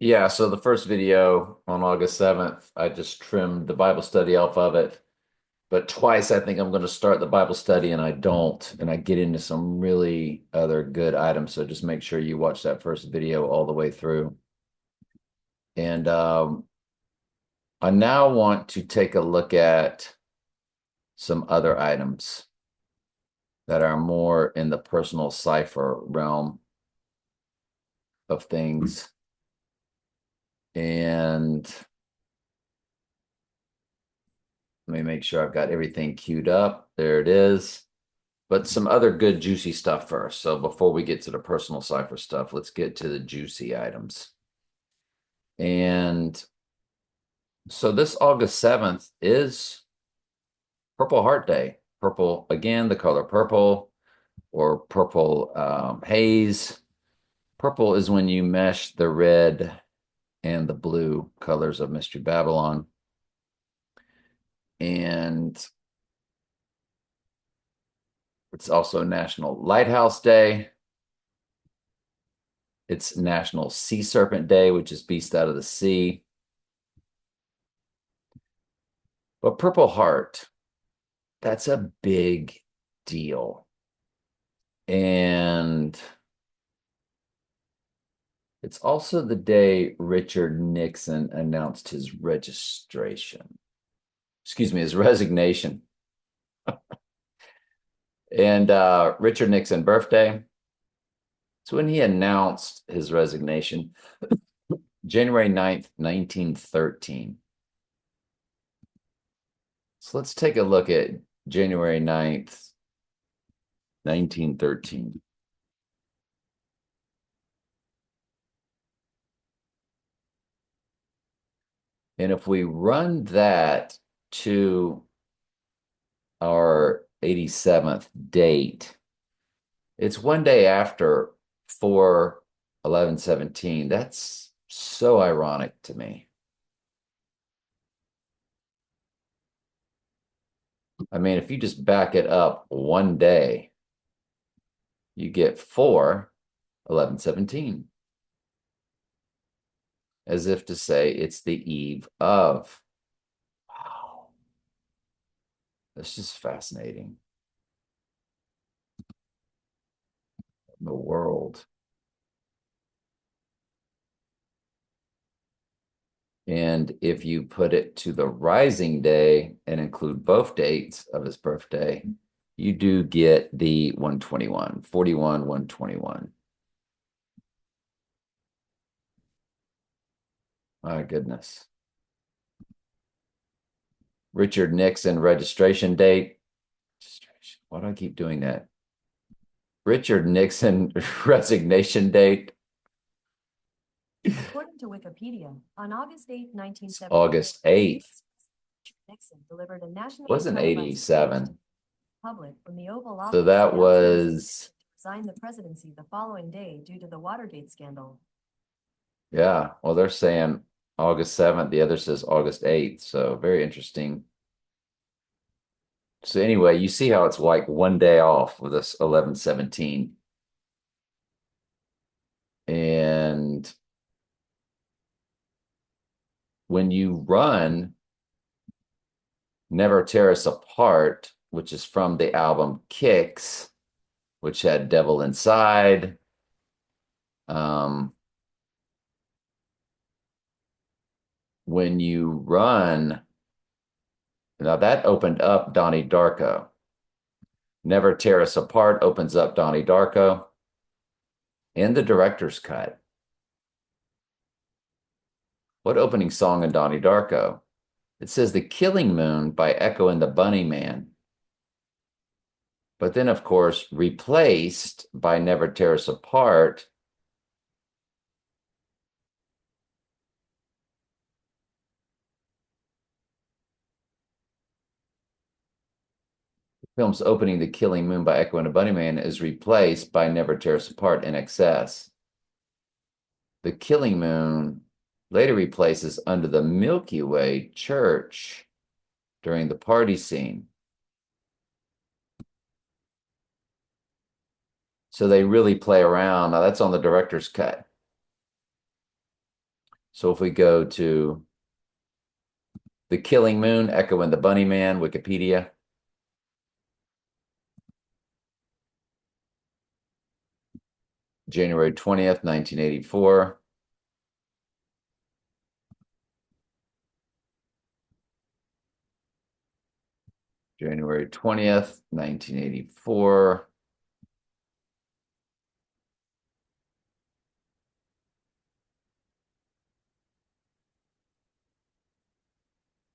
Yeah, so the first video on August 7th, I just trimmed the Bible study off of it. But twice I think I'm going to start the Bible study and I don't. And I get into some really other good items. So just make sure you watch that first video all the way through. And I now want to take a look at some other items that are more in the personal cipher realm of things. And let me make sure I've got everything queued up. There it is. But some other good juicy stuff first. So before we get to the personal cipher stuff, let's get to the juicy items. And so this August 7th is Purple Heart Day. Purple, again, the color purple or purple haze. Purple is when you mesh the red and the blue colors of Mystery Babylon. And it's also National Lighthouse Day. It's National Sea Serpent Day, which is beast out of the sea. But Purple Heart, that's a big deal. And it's also the day Richard Nixon announced his his resignation. And Richard Nixon birthday. So when he announced his resignation, January 9th, 1913. So let's take a look at January 9th, 1913. And if we run that to our 87th date, it's one day after 4/11/17. That's so ironic to me. I mean, if you just back it up one day, you get 4/11/17, as if to say it's the eve of. Wow, that's just fascinating. The world. And if you put it to the rising day and include both dates of his birthday, you do get the 121, 41, 121. My goodness. Richard Nixon registration date. Why do I keep doing that? Richard Nixon resignation date. According to Wikipedia, on August 8, It's 1970, August 8th. Nixon delivered a national Wasn't televised 87. public from the Oval So Office that announcing his was, resign the presidency the following day due to the Watergate scandal. yeah. Well, they're saying August 7th. The other says August 8th. So very interesting. So anyway, you see how it's like one day off with this 11/17. And when you run Never Tear Us Apart, which is from the album Kicks, which had Devil Inside. Um, when you run, now that opened up Donnie Darko. Never Tear Us Apart opens up Donnie Darko in the director's cut. What opening song in Donnie Darko? It says The Killing Moon by Echo and the Bunnymen. But then, of course, replaced by Never Tear Us Apart. The film's opening, The Killing Moon by Echo and the Bunnymen, is replaced by Never Tear Us Apart in excess. The Killing Moon later replaces Under the Milky Way Church during the party scene. So they really play around. Now that's on the director's cut. So if we go to The Killing Moon, Echo and the Bunnyman, Wikipedia. January 20th, 1984. January 20th, 1984.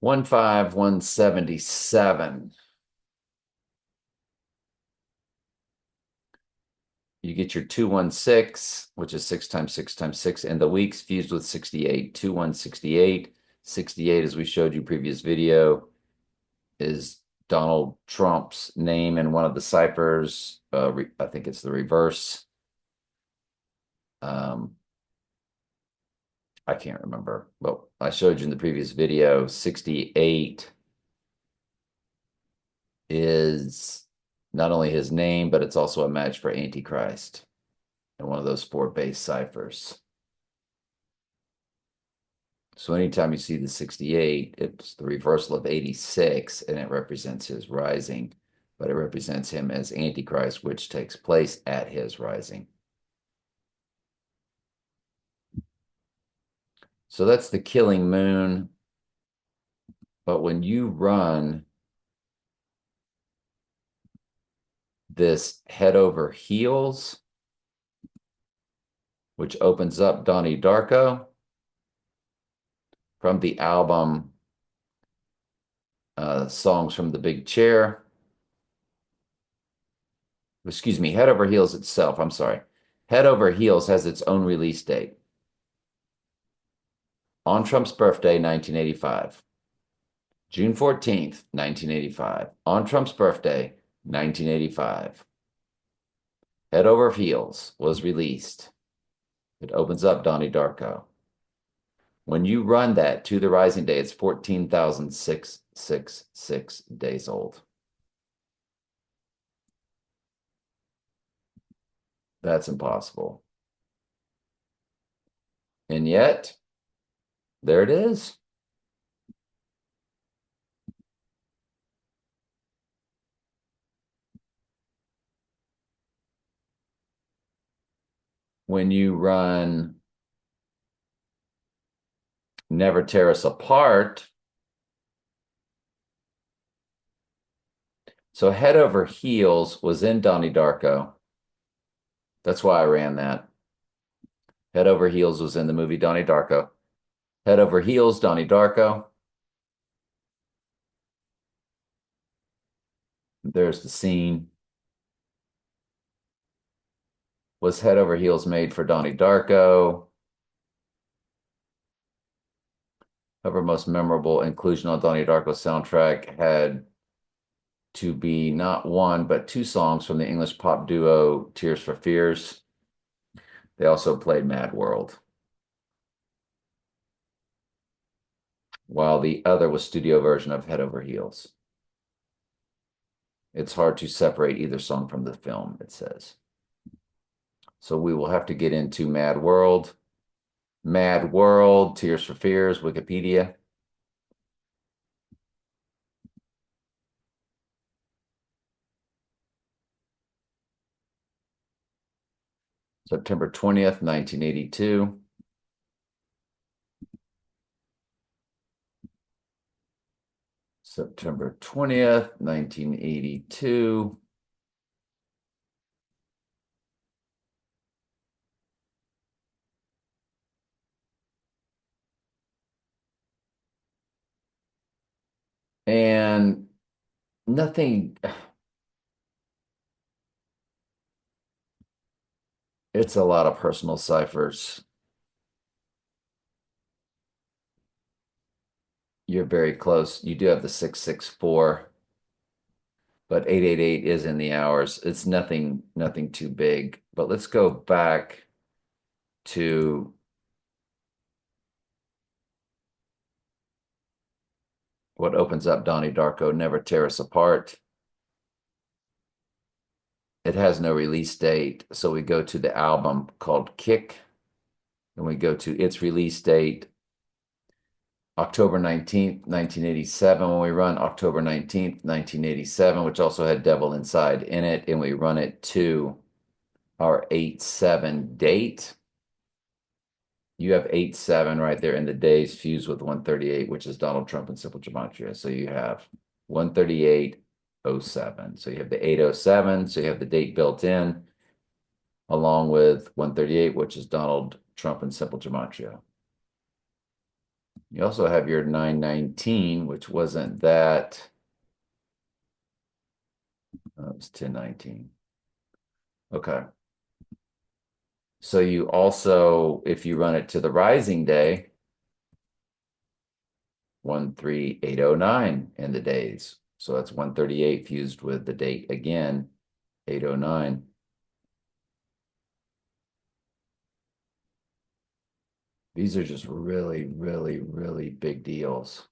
One five 177. You get your 216, which is 6 times 6 times 6, and the weeks fused with 68. 2168. 68, as we showed you previous video, is Donald Trump's name in one of the ciphers. I think it's the reverse. I can't remember, but I showed you in the previous video. 68 is not only his name, but it's also a match for Antichrist in one of those 4 base ciphers. So anytime you see the 68, it's the reversal of 86, and it represents his rising, but it represents him as Antichrist, which takes place at his rising. So that's the Killing Moon. But when you run this Head Over Heels, which opens up Donnie Darko from the album Songs from the Big Chair. Excuse me, Head Over Heels itself. I'm sorry. Head Over Heels has its own release date. On Trump's birthday, 1985. June 14th, 1985. On Trump's birthday, 1985. Head Over Heels was released. It opens up Donnie Darko. When you run that to the rising day, it's 14,666 days old. That's impossible. And yet, there it is. When you run Never Tear Us Apart, so Head Over Heels was in Donnie Darko. That's why I ran that. Head Over Heels was in the movie Donnie Darko. Head Over Heels, Donnie Darko. There's the scene. Was Head Over Heels made for Donnie Darko? However, most memorable inclusion on Donnie Darko's soundtrack had to be not one, but 2 songs from the English pop duo Tears for Fears. They also played Mad World, while the other was studio version of Head Over Heels. It's hard to separate either song from the film, it says. So we will have to get into Mad World. Mad World, Tears for Fears, Wikipedia. September 20th, 1982. September 20th, 1982. And nothing, it's a lot of personal ciphers. You're very close. You do have the 664, but 888 is in the hours. It's nothing too big. But let's go back to what opens up Donnie Darko, Never Tear Us Apart. It has no release date, so we go to the album called Kick, and we go to its release date, October 19th, 1987, when we run October 19th, 1987, which also had Devil Inside in it, and we run it to our 8/7 date. You have 8/7 right there in the days fused with 138, which is Donald Trump in simple gematria. So you have 138.07. So you have the 8/07, so you have the date built in, along with 138, which is Donald Trump in simple gematria. You also have your 9/19, which wasn't that. Oh, it was 10/19. Okay. So you also, if you run it to the rising day, 13809 in the days. So that's 138 fused with the date again, 809. These are just really, really, really big deals.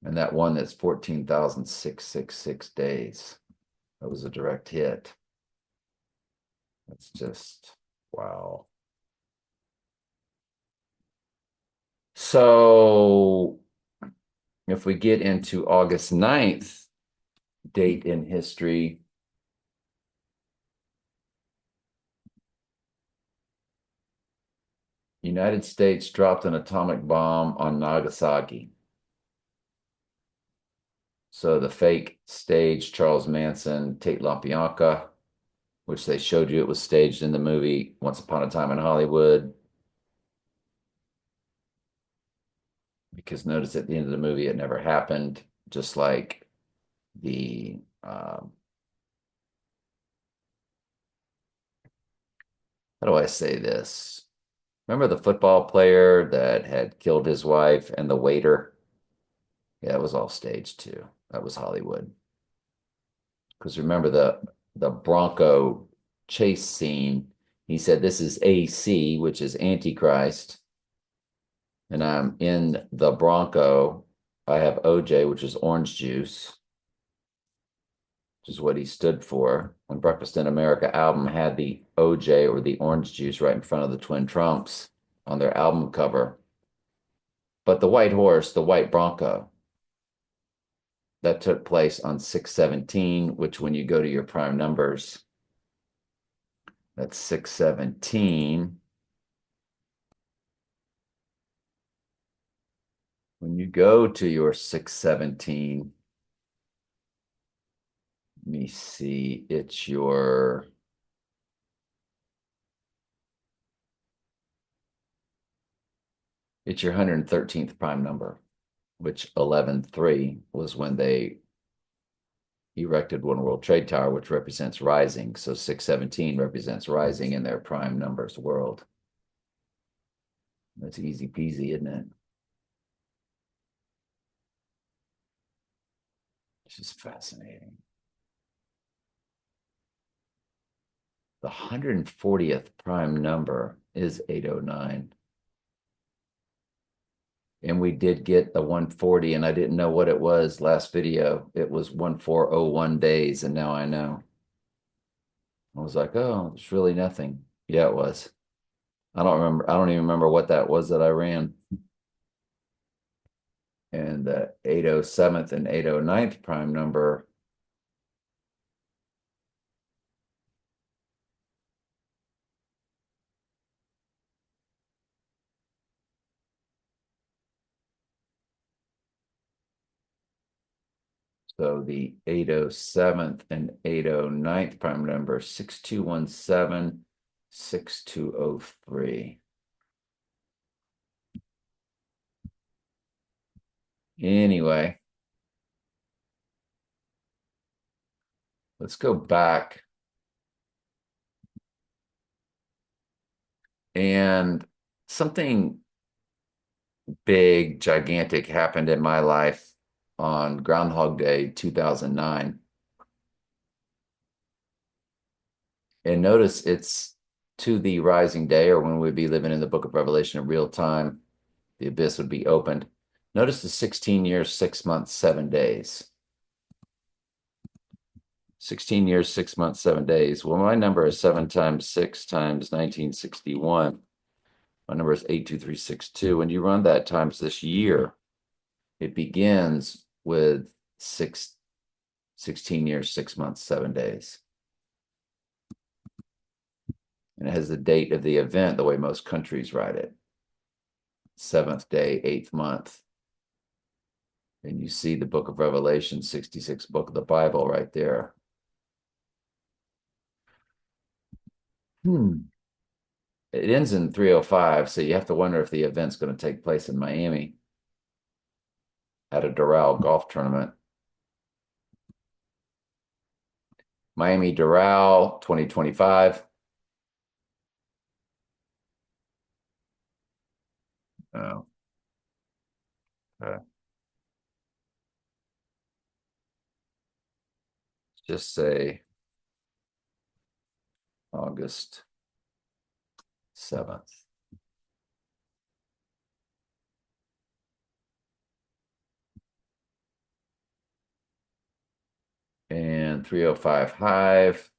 And that one that's 14,666 days, that was a direct hit. That's just, wow. So if we get into August 9th, date in history, United States dropped an atomic bomb on Nagasaki. So the fake stage Charles Manson, Tate LaBianca, which they showed you it was staged in the movie Once Upon a Time in Hollywood. Because notice at the end of the movie, it never happened, just like the how do I say this? Remember the football player that had killed his wife and the waiter? Yeah, it was all staged too. That was Hollywood. Because remember the Bronco chase scene, he said this is AC, which is Antichrist, and I'm in the Bronco. I have OJ, which is orange juice, which is what he stood for. When Breakfast in America album had the OJ or the orange juice right in front of the twin Trumps on their album cover. But the white horse, the white Bronco, that took place on 6/17, which when you go to your prime numbers, that's 6/17. When you go to your 6/17, let me see, it's your 113th prime number, which 11/3 was when they erected One World Trade Tower, which represents rising. So 6/17 represents rising in their prime numbers world. That's easy peasy, isn't it? It's just fascinating. The 140th prime number is 809. And we did get the 140, and I didn't know what it was last video. It was 1401 days, and now I know. I was like, oh, it's really nothing. Yeah, it was. I don't remember. I don't even remember what that was that I ran. And the 807th and 809th prime number. So the 807th and 809th prime number, 6217, 6203. Anyway, let's go back. And something big, gigantic happened in my life on Groundhog Day 2009. And notice it's to the rising day, or when we'd be living in the book of Revelation in real time, the abyss would be opened. Notice the 16 years, 6 months, 7 days. 16 years, 6 months, 7 days. Well, my number is 7 times 6 times 1961. My number is 82362. When you run that times this year, it begins with 16 years, 6 months, 7 days. And it has the date of the event the way most countries write it. 7th day, 8th month. And you see the book of Revelation, 66th book of the Bible right there. It ends in 305, so you have to wonder if the event's going to take place in Miami at a Doral golf tournament. Miami Doral 2025. Oh. Just say August 7th. And 305 Hive.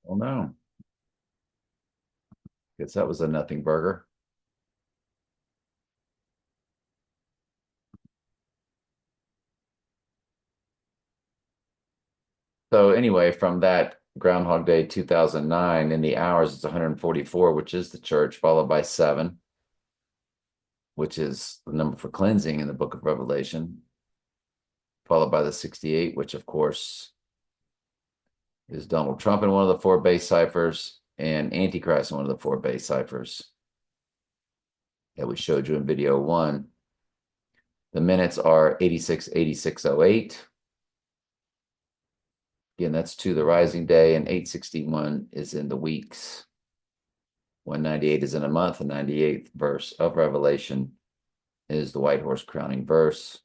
Oh no. Guess that was a nothing burger. So anyway, from that Groundhog Day 2009, in the hours, it's 144, which is the church, followed by 7, which is the number for cleansing in the book of Revelation, followed by the 68, which of course is Donald Trump in one of the 4 base ciphers and Antichrist in one of the 4 base ciphers that we showed you in video 1. The minutes are 868608. Again, that's to the rising day, and 861 is in the weeks. 198 is in a month. The 98th verse of Revelation is the white horse crowning verse.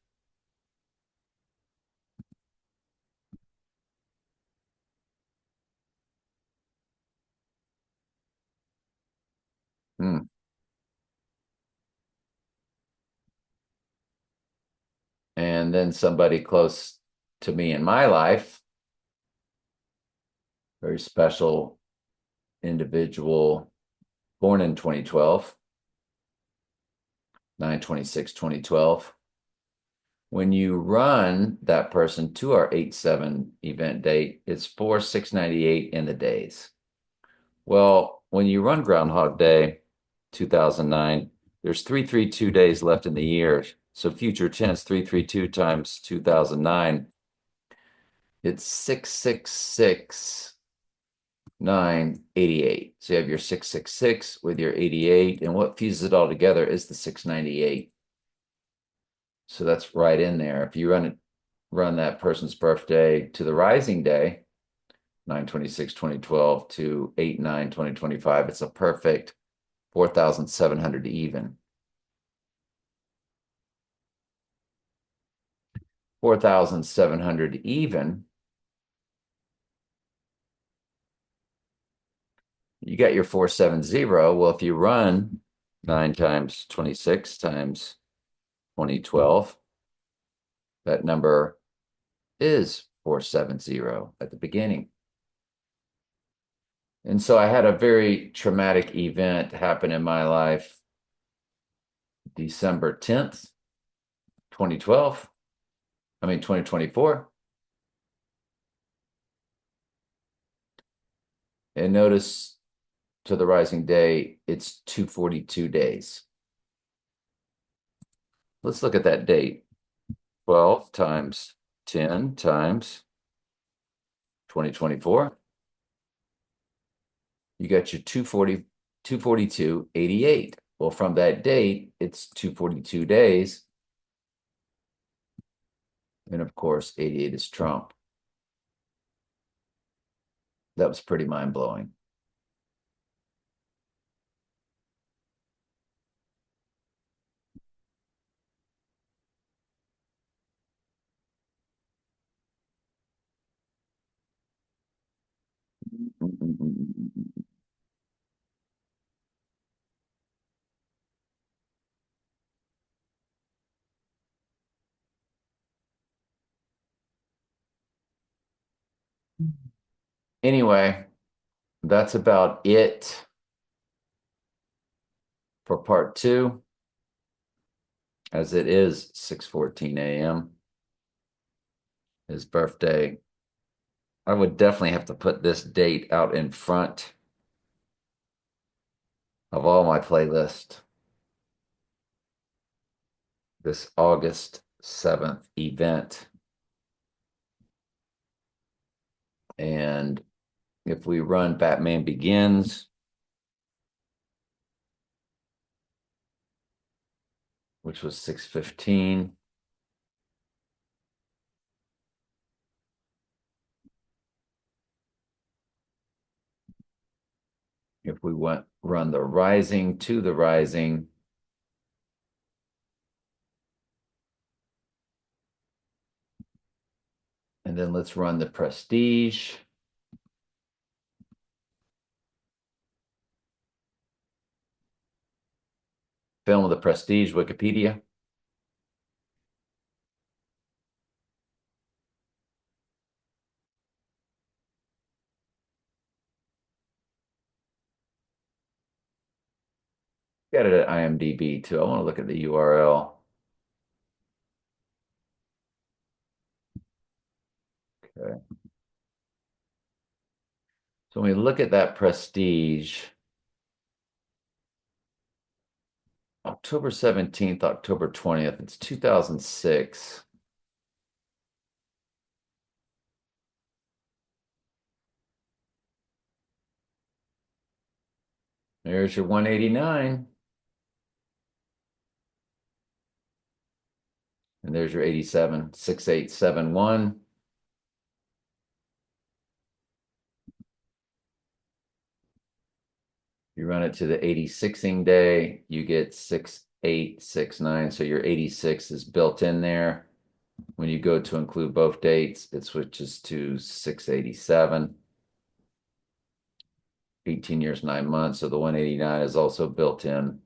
And then somebody close to me in my life, very special individual, born in 2012, 9/26/2012. When you run that person to our 8/7 event date, it's 4/6/98 in the days. Well, when you run Groundhog Day 2009, there's 332 days left in the year. So future tense, 332 times 2009, it's 666,988. So you have your 666 with your 88, and what fuses it all together is the 698. So that's right in there. If you run that person's birthday to the rising day, 9/26/2012 to 8/9/2025, it's a perfect 4,700 even. 4,700 even. You got your 470. Well, if you run 9 times 26 times 2012, that number is 470 at the beginning. And so I had a very traumatic event happen in my life December 10th, 2024. And notice to the rising day, it's 242 days. Let's look at that date. 12 times 10 times 2024. You got your 242.88. Well, from that date, it's 242 days. And of course, 88 is Trump. That was pretty mind-blowing. Anyway, that's about it for part 2, as it is 6:14 a.m. His birthday. I would definitely have to put this date out in front of all my playlist. This August 7th event. And if we run Batman Begins, which was 6:15, if we run The Rising to The Rising, and then let's run The Prestige. Film of The Prestige, Wikipedia. Got it at IMDb too. I want to look at the URL. Okay. So when we look at that Prestige, October 17th, October 20th, it's 2006. There's your 189. And there's your 87, 6871. You run it to the 86ing day, you get 6869. So your 86 is built in there. When you go to include both dates, it switches to 687. 18 years, 9 months. So the 189 is also built in.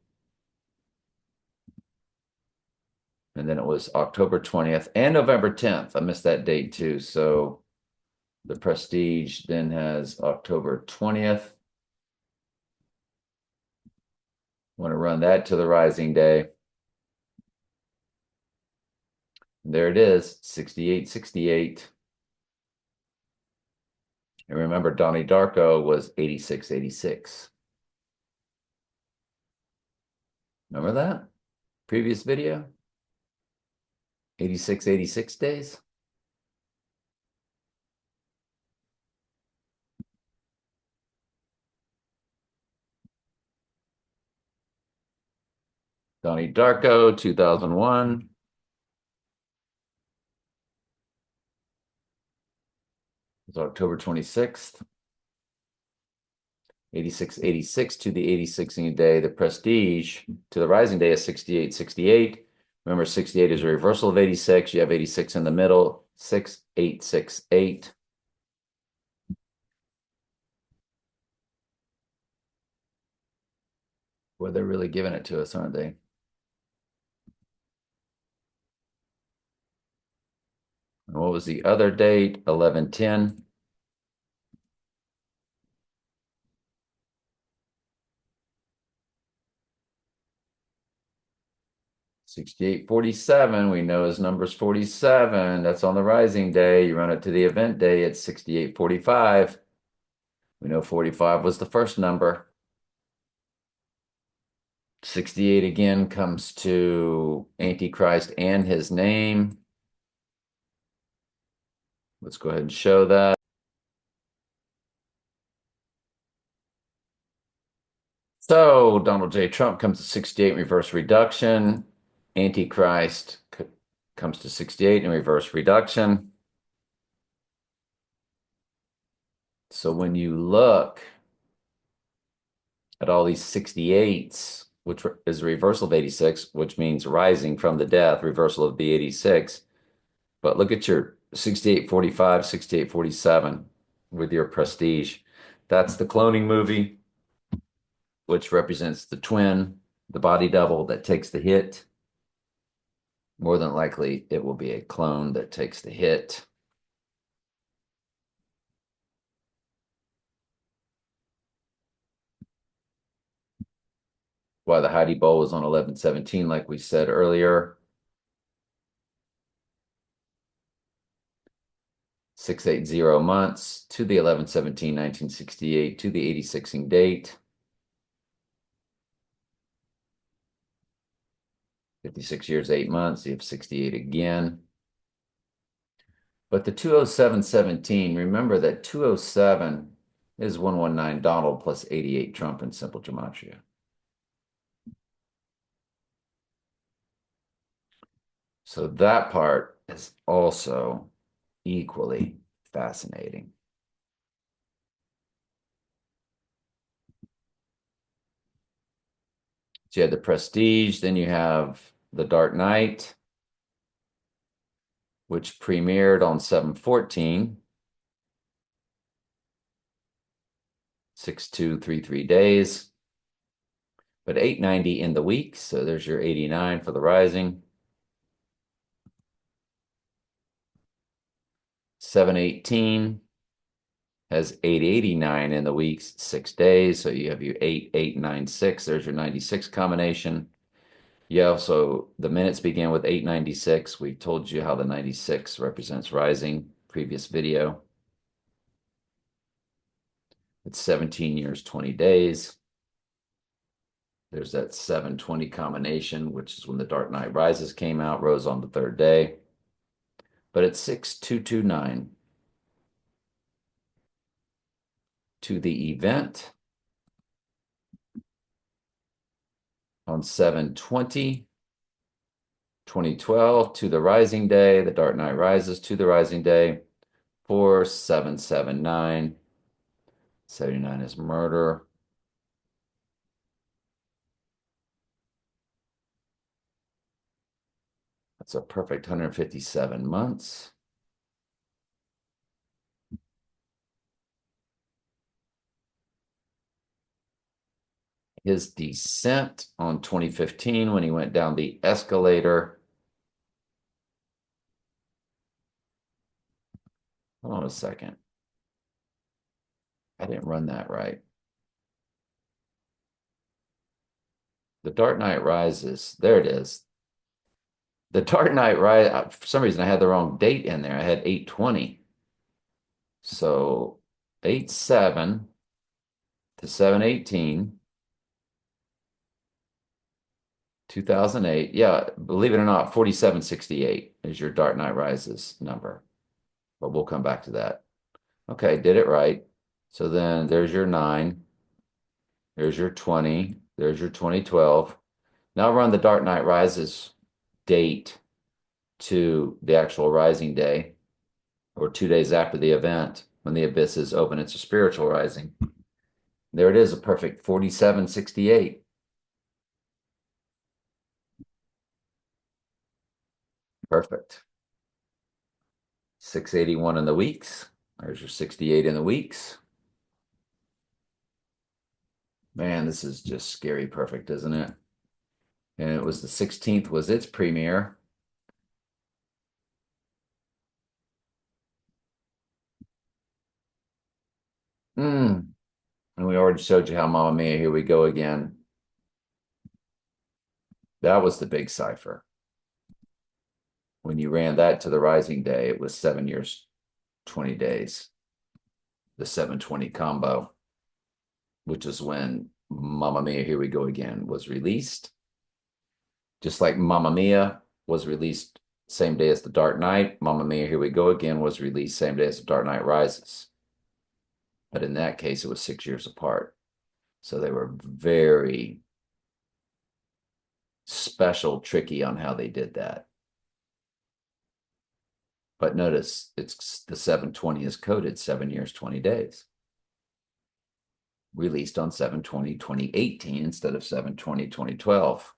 And then it was October 20th and November 10th. I missed that date too. So the Prestige then has October 20th. Want to run that to the Rising day. And there it is, 6868. And remember, Donnie Darko was 8686. Remember that? Previous video? 8686 days? Donnie Darko, 2001. It's October 26th. 8686 to the 86ing day. The Prestige to the Rising day is 6868. Remember, 68 is a reversal of 86. You have 86 in the middle, 6868. Well, they're really giving it to us, aren't they? And what was the other date? 11/10. 6847, we know his number's 47. That's on the Rising day. You run it to the event day, it's 6845. We know 45 was the first number. 68 again comes to Antichrist and his name. Let's go ahead and show that. So Donald J. Trump comes to 68 in reverse reduction. Antichrist comes to 68 in reverse reduction. So when you look at all these 68s, which is a reversal of 86, which means rising from the death, reversal of the 86. But look at your 6845, 6847 with your Prestige. That's the cloning movie, which represents the twin, the body double that takes the hit. More than likely, it will be a clone that takes the hit. why the Heidi Bowl was on 11/17, like we said earlier. 680 months to the 11/17, 1968 to the 86ing date. 56 years, 8 months. You have 68 again. But the 207/17, remember that 207 is 119 Donald plus 88 Trump in simple gematria. So that part is also equally fascinating. So you have the Prestige, then you have the Dark Knight, which premiered on 7/14, 6233 days, but 890 in the week. So there's your 89 for the Rising. 7/18 has 889 in the weeks, 6 days. So you have your 8896. There's your 96 combination. Yeah, so the minutes began with 896. We told you how the 96 represents Rising, previous video. It's 17 years, 20 days. There's that 720 combination, which is when the Dark Knight Rises came out, rose on the third day. But it's 6229 to the event on 7/20, 2012 to the Rising Day. The Dark Knight Rises to the Rising Day for 7/79. 79 is murder. That's a perfect 157 months. His descent on 2015 when he went down the escalator. Hold on a second. I didn't run that right. The Dark Knight Rises. There it is. The Dark Knight Rises. For some reason, I had the wrong date in there. I had 8/20. So 8/7 to 7/18, 2008. Yeah, believe it or not, 4768 is your Dark Knight Rises number. But we'll come back to that. Okay, did it right. So then there's your 9. There's your 20. There's your 2012. Now run the Dark Knight Rises date to the actual Rising Day, or 2 days after the event when the abyss is open. It's a spiritual rising. There it is, a perfect 4768. Perfect. 681 in the weeks. There's your 68 in the weeks. Man, this is just scary perfect, isn't it? And it was the 16th was its premiere. And we already showed you how Mamma Mia, Here We Go Again. That was the big cipher. When you ran that to the Rising Day, it was 7 years, 20 days. The 7/20 combo, which is when Mamma Mia, Here We Go Again was released. Just like Mamma Mia was released same day as The Dark Knight, Mamma Mia, Here We Go Again was released same day as The Dark Knight Rises. But in that case, it was 6 years apart. So they were very special, tricky on how they did that. But notice it's the 7/20 is coded 7 years, 20 days. Released on 7/20, 2018 instead of 7/20, 2012.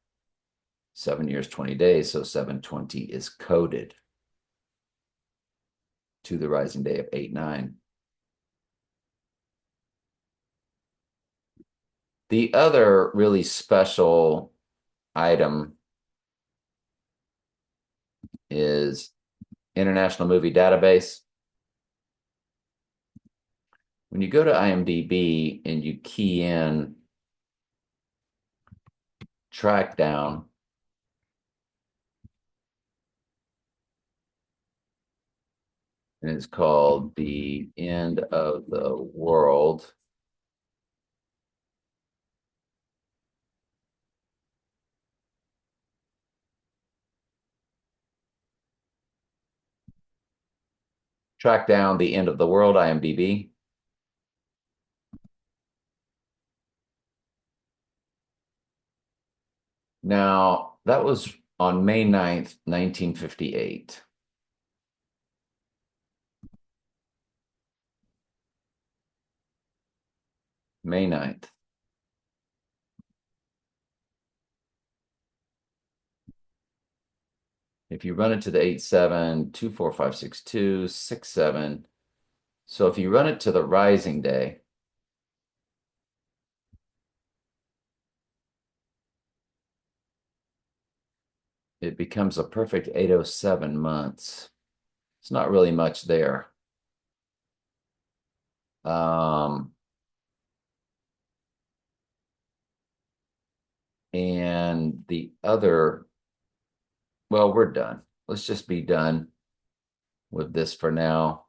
7 years, 20 days. So 7/20 is coded to the Rising Day of 8/9. The other really special item is International Movie Database. When you go to IMDb and you key in track down. And it's called The End of the World. Track down The End of the World, IMDb. Now, that was on May 9th, 1958. May 9th. If you run it to the 8724562667, so if you run it to the rising day, it becomes a perfect 807 months. It's not really much there. And the other, well, we're done. Let's just be done with this for now.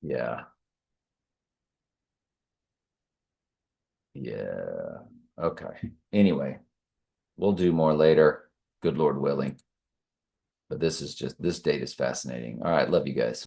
Yeah. Yeah. Okay. Anyway, we'll do more later. Good Lord willing. But this date is fascinating. All right. Love you guys.